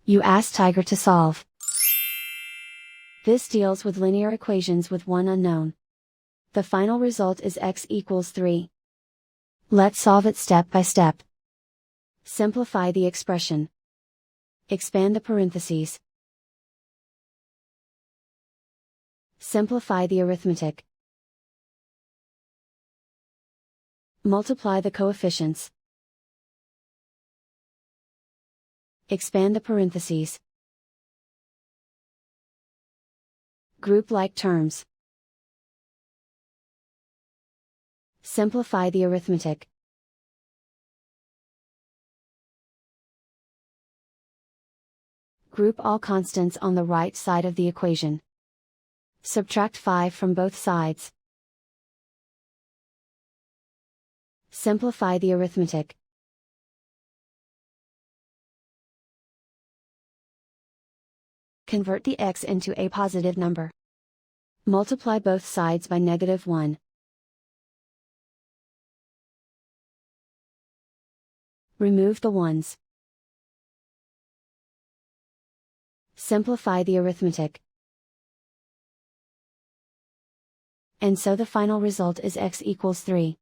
You ask Tiger to solve. This deals with linear equations with one unknown. The final result is x equals 3. Let's solve it step by step. Simplify the expression. Expand the parentheses. Simplify the arithmetic. Multiply the coefficients. Expand the parentheses. Group like terms. Simplify the arithmetic. Group all constants on the right side of the equation. Subtract 5 from both sides. Simplify the arithmetic. Convert the x into a positive number. Multiply both sides by -1. Remove the ones. Simplify the arithmetic. And so the final result is x equals 3.